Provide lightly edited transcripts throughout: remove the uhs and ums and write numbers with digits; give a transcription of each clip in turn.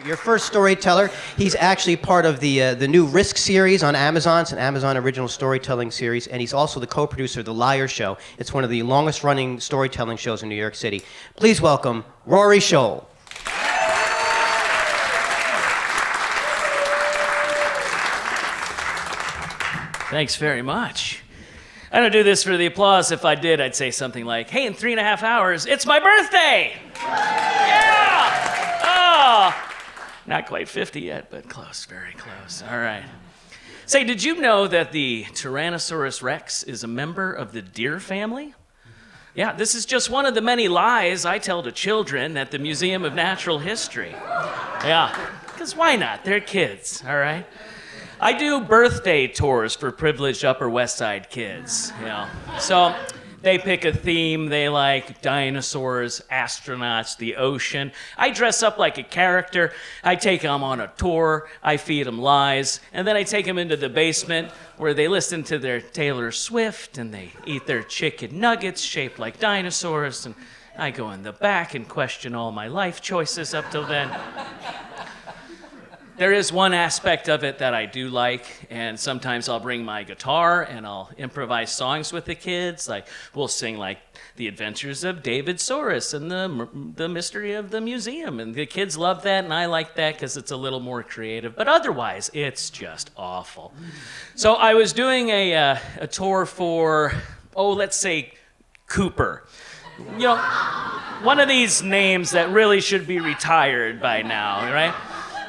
your first storyteller. He's actually part of the new Risk series on Amazon. It's an Amazon original storytelling series, and he's also the co-producer of The Liar Show. It's one of the longest-running storytelling shows in New York City. Please welcome Rory Scholl. Thanks very much. I don't do this for the applause. If I did, I'd say something like, hey, in 3.5 hours, it's my birthday! Yeah! Oh! Not quite 50 yet, but close, very close. All right. Say, did you know that the Tyrannosaurus Rex is a member of the deer family? Yeah, this is just one of the many lies I tell to children at the Museum of Natural History. Yeah, because why not? They're kids, all right? I do birthday tours for privileged Upper West Side kids, you know. So they pick a theme. They like dinosaurs, astronauts, the ocean. I dress up like a character. I take them on a tour. I feed them lies. And then I take them into the basement where they listen to their Taylor Swift and they eat their chicken nuggets shaped like dinosaurs. And I go in the back and question all my life choices up till then. There is one aspect of it that I do like, and sometimes I'll bring my guitar and I'll improvise songs with the kids. Like, we'll sing like The Adventures of David Saurus and the Mystery of the Museum, and the kids love that, and I like that because it's a little more creative. But otherwise, it's just awful. So I was doing a tour for, let's say Cooper. You know, one of these names that really should be retired by now, right?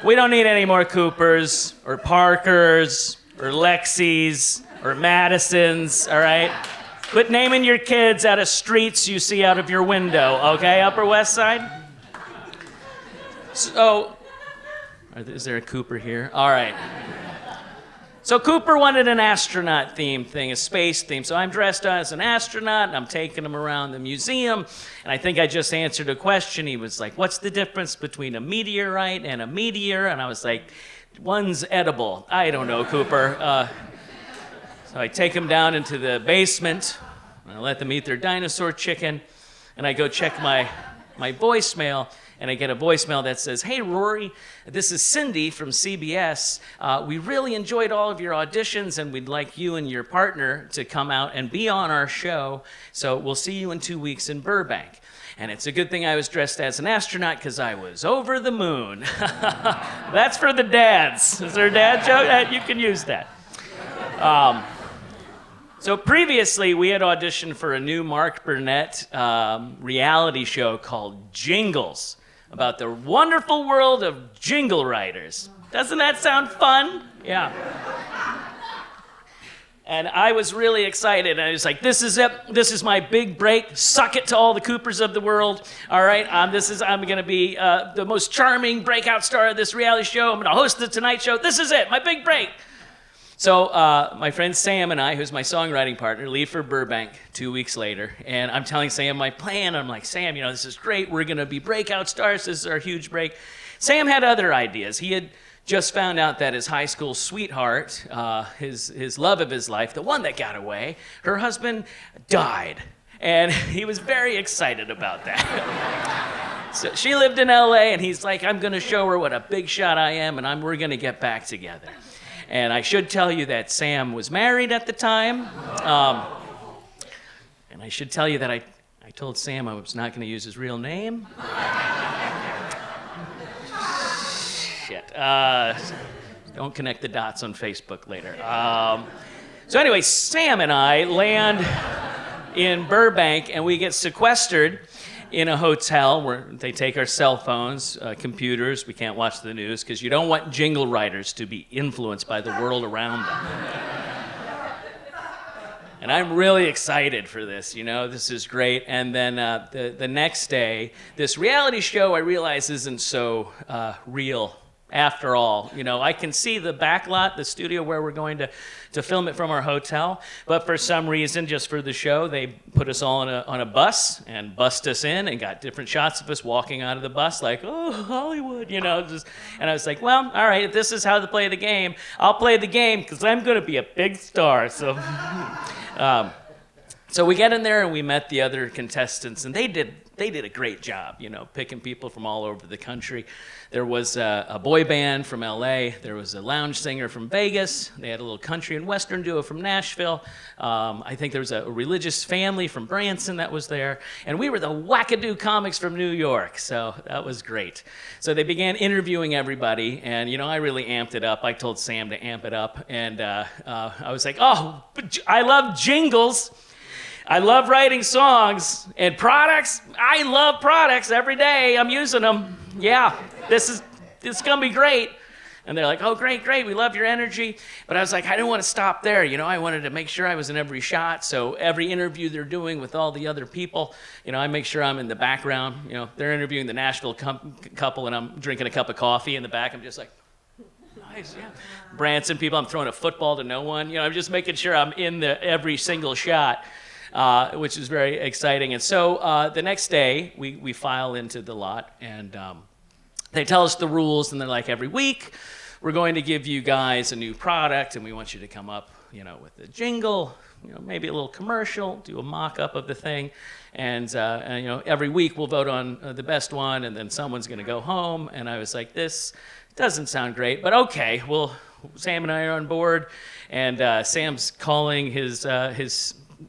We don't need any more Coopers, or Parkers, or Lexis, or Madisons, all right? Quit naming your kids out of streets you see out of your window, okay, Upper West Side? So, is there a Cooper here? All right. So Cooper wanted an astronaut theme thing, a space theme. So I'm dressed as an astronaut, and I'm taking him around the museum. And I think I just answered a question. He was like, what's the difference between a meteorite and a meteor? And I was like, one's edible. I don't know, Cooper. So I take him down into the basement, and I let them eat their dinosaur chicken, and I go check my voicemail. And I get a voicemail that says, hey, Rory, this is Cindy from CBS. We really enjoyed all of your auditions, and we'd like you and your partner to come out and be on our show. So we'll see you in 2 weeks in Burbank. And it's a good thing I was dressed as an astronaut because I was over the moon. That's for the dads. Is there a dad joke? You can use that. So previously, we had auditioned for a new Mark Burnett reality show called Jingles, about the wonderful world of jingle writers. Doesn't that sound fun? Yeah. And I was really excited, and I was like, this is it. This is my big break. Suck it to all the Coopers of the world. All right, I'm going to be the most charming breakout star of this reality show. I'm going to host the Tonight Show. This is it, my big break. So my friend Sam and I, who's my songwriting partner, leave for Burbank 2 weeks later. And I'm telling Sam my plan. I'm like, Sam, this is great. We're going to be breakout stars. This is our huge break. Sam had other ideas. He had just found out that his high school sweetheart, his love of his life, the one that got away, her husband died. And he was very excited about that. So she lived in LA, and he's like, I'm going to show her what a big shot I am, and we're going to get back together. And I should tell you that Sam was married at the time. And I should tell you that I told Sam I was not going to use his real name. Shit. Don't connect the dots on Facebook later. So anyway, Sam and I land in Burbank, and we get sequestered in a hotel where they take our cell phones, computers. We can't watch the news because you don't want jingle writers to be influenced by the world around them. And I'm really excited for this, this is great. And then the next day, this reality show I realize isn't so real after all. I can see the backlot, the studio where we're going to film it from our hotel, but for some reason, just for the show, they put us all on a bus and bussed us in and got different shots of us walking out of the bus like, oh, Hollywood, and I was like, well, all right, if this is how to play the game, I'll play the game because I'm going to be a big star. So So we get in there and we met the other contestants, and they did a great job, picking people from all over the country. There was a boy band from LA. There was a lounge singer from Vegas. They had a little country and western duo from Nashville. I think there was a religious family from Branson that was there. And we were the wackadoo comics from New York, so that was great. So they began interviewing everybody, and I really amped it up. I told Sam to amp it up, and I was like, oh, I love Jingles. I love writing songs and products. I love products every day. I'm using them. Yeah, this is gonna be great. And they're like, oh, great, we love your energy. But I was like, I didn't want to stop there. I wanted to make sure I was in every shot. So every interview they're doing with all the other people, I make sure I'm in the background. They're interviewing the Nashville couple, and I'm drinking a cup of coffee in the back. I'm just like, nice, yeah. Branson people, I'm throwing a football to no one. I'm just making sure I'm in every single shot. Which is very exciting. And so the next day, we file into the lot, and they tell us the rules, and they're like, every week, we're going to give you guys a new product, and we want you to come up, with a jingle, maybe a little commercial, do a mock-up of the thing, and every week we'll vote on the best one, and then someone's going to go home. And I was like, this doesn't sound great, but okay, well, Sam and I are on board, and Sam's calling his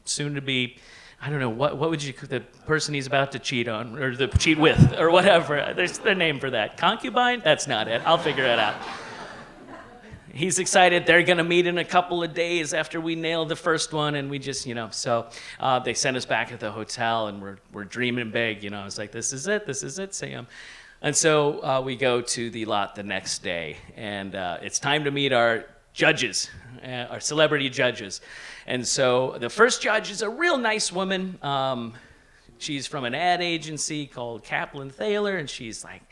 soon-to-be, I don't know, what would the person he's about to cheat on, or cheat with, or whatever. There's their name for that. Concubine? That's not it. I'll figure it out. He's excited. They're going to meet in a couple of days after we nail the first one, and we just, so they sent us back at the hotel, and we're dreaming big. I was like, this is it, Sam. And so we go to the lot the next day, and it's time to meet our judges, our celebrity judges. And so the first judge is a real nice woman. She's from an ad agency called Kaplan Thaler, and she's like,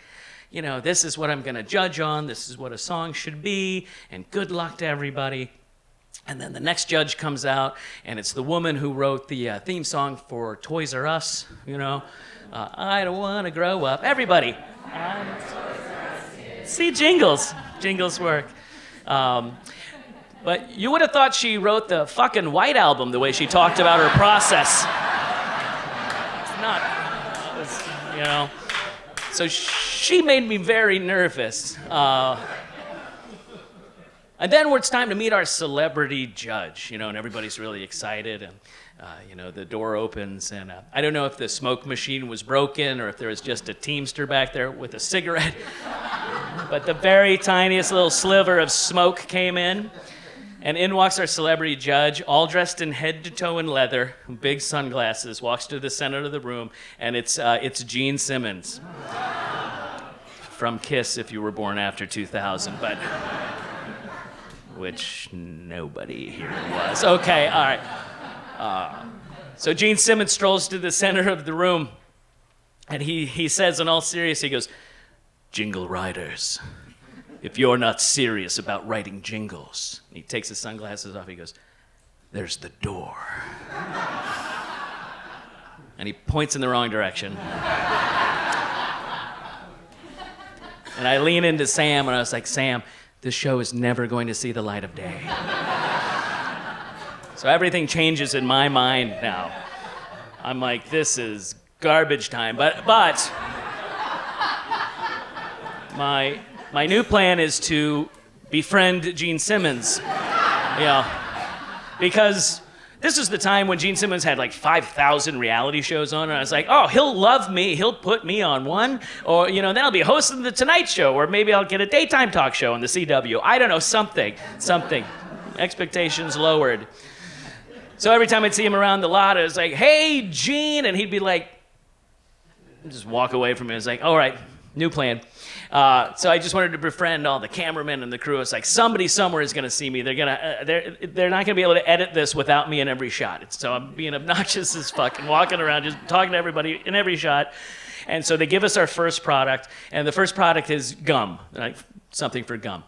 this is what I'm going to judge on. This is what a song should be, and good luck to everybody. And then the next judge comes out, and it's the woman who wrote the theme song for Toys R Us, I don't want to grow up. Everybody. See, Jingles work. But you would have thought she wrote the fucking White Album the way she talked about her process. It's not, So she made me very nervous. And then it's time to meet our celebrity judge, and everybody's really excited, and the door opens, and I don't know if the smoke machine was broken or if there was just a Teamster back there with a cigarette, but the very tiniest little sliver of smoke came in. And in walks our celebrity judge, all dressed in head to toe in leather, big sunglasses, walks to the center of the room, and it's Gene Simmons. From Kiss, if you were born after 2000, but which nobody here was. Okay, all right. So Gene Simmons strolls to the center of the room, and he says in all seriousness, he goes, "Jingle writers, if you're not serious about writing jingles," and he takes his sunglasses off, he goes, "there's the door." And he points in the wrong direction. And I lean into Sam, and I was like, "Sam, this show is never going to see the light of day." So everything changes in my mind now. I'm like, this is garbage time. But my new plan is to befriend Gene Simmons. Because this is the time when Gene Simmons had like 5,000 reality shows on, and I was like, oh, he'll love me, he'll put me on one, or then I'll be hosting the Tonight Show, or maybe I'll get a daytime talk show on the CW. I don't know, something. Expectations lowered. So every time I'd see him around the lot, I was like, "Hey, Gene," and he'd be like, just walk away from me. I was like, all right, new plan. So I just wanted to befriend all the cameramen and the crew. It's like somebody somewhere is going to see me. They're not going to be able to edit this without me in every shot. So I'm being obnoxious as fuck and walking around just talking to everybody in every shot. And so they give us our first product, and the first product is gum, like something for gum.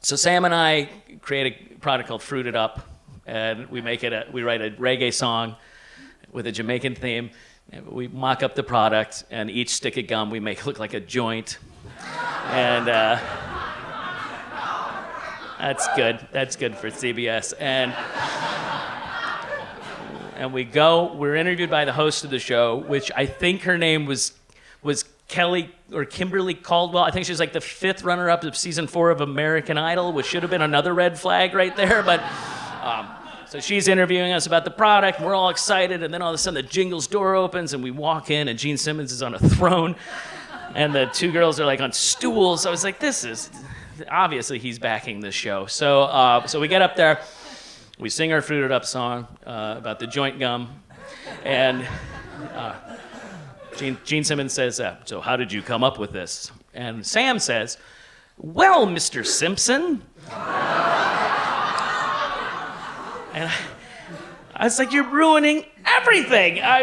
So Sam and I create a product called Fruit It Up, and we write a reggae song with a Jamaican theme. We mock up the product, and each stick of gum we make look like a joint. And that's good. That's good for CBS. And we're interviewed by the host of the show, which I think her name was Kelly or Kimberly Caldwell. I think she was like the 5th runner-up of season 4 of American Idol, which should have been another red flag right there. But so she's interviewing us about the product. And we're all excited, and then all of a sudden the Jingles door opens, and we walk in, and Gene Simmons is on a throne, and the 2 girls are like on stools. I was like, this is obviously he's backing this show. So we get up there, we sing our Fruited Up song about the joint gum, and Gene Simmons says, so how did you come up with this? And Sam says, well, Mr. Simpson. And I was like, you're ruining everything. I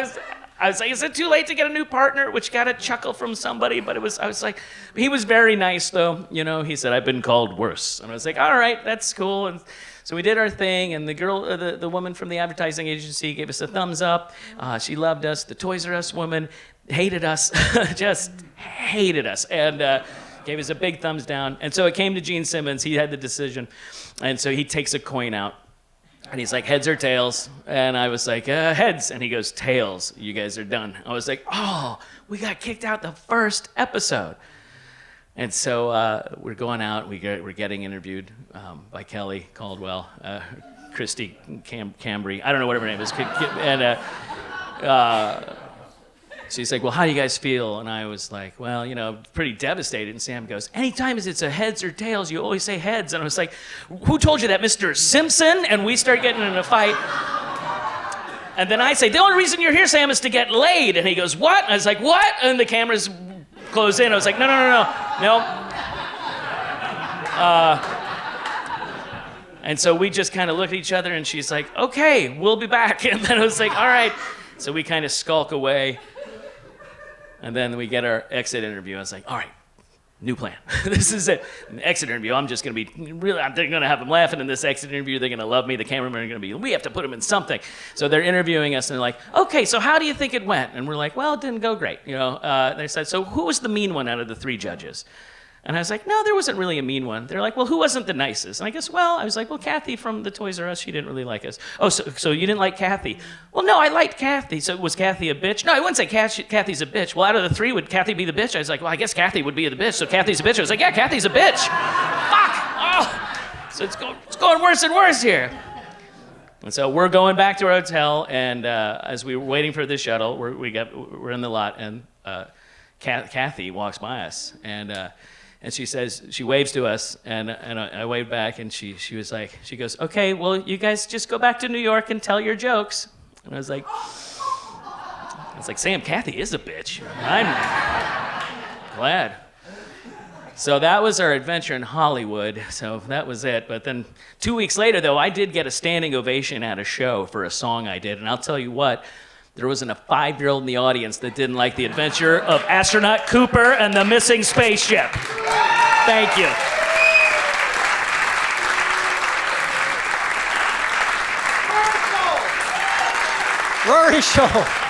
was like, is it too late to get a new partner? Which got a chuckle from somebody, but I was like, he was very nice though. You know, he said, I've been called worse. And I was like, all right, that's cool. And so we did our thing, and the girl, the woman from the advertising agency gave us a thumbs up. She loved us. The Toys R Us woman hated us, just hated us, and gave us a big thumbs down. And so it came to Gene Simmons. He had the decision. And so he takes a coin out. And he's like, heads or tails? And I was like, heads. And he goes, tails. You guys are done. I was like, oh, we got kicked out the first episode. And so we're going out. We're getting interviewed by Kelly Caldwell, Christy Cambry. I don't know whatever her name is. And she's like, well, how do you guys feel? And I was like, well, you know, pretty devastated. And Sam goes, anytime it's a heads or tails, you always say heads. And I was like, who told you that, Mr. Simpson? And we start getting in a fight. And then I say, the only reason you're here, Sam, is to get laid. And he goes, what? I was like, what? And the cameras close in. I was like, no. And so we just kind of looked at each other, and she's like, okay, we'll be back. And then I was like, all right. So we kind of skulk away. And then we get our exit interview. I was like, all right, new plan. This is it. An exit interview. I'm just going to be really, they're going to have them laughing in this exit interview. They're going to love me. The cameramen are going to be, we have to put them in something. So they're interviewing us, and they're like, okay, so how do you think it went? And we're like, well, it didn't go great. You know, they said, so who was the mean one out of the 3 judges? And I was like, no, there wasn't really a mean one. They're like, well, who wasn't the nicest? And I guess, I was like, well, Kathy from the Toys R Us, she didn't really like us. Oh, so you didn't like Kathy? Well, no, I liked Kathy. So was Kathy a bitch? No, I wouldn't say Kathy's a bitch. Well, out of the 3, would Kathy be the bitch? I was like, well, I guess Kathy would be the bitch. So Kathy's a bitch. I was like, yeah, Kathy's a bitch. Fuck! Oh! So it's going worse and worse here. And so we're going back to our hotel, and as we were waiting for the shuttle, we're in the lot, and Kathy walks by us, and she says, she waves to us, and I waved back, and she was like, she goes, okay, well, you guys just go back to New York and tell your jokes. And I was like, Sam, Kathy is a bitch. I'm glad. So that was our adventure in Hollywood. So that was it. But then 2 weeks later, though, I did get a standing ovation at a show for a song I did. And I'll tell you what, there wasn't a 5-year-old in the audience that didn't like the adventure of astronaut Cooper and the missing spaceship. Thank you. Rory Scholl.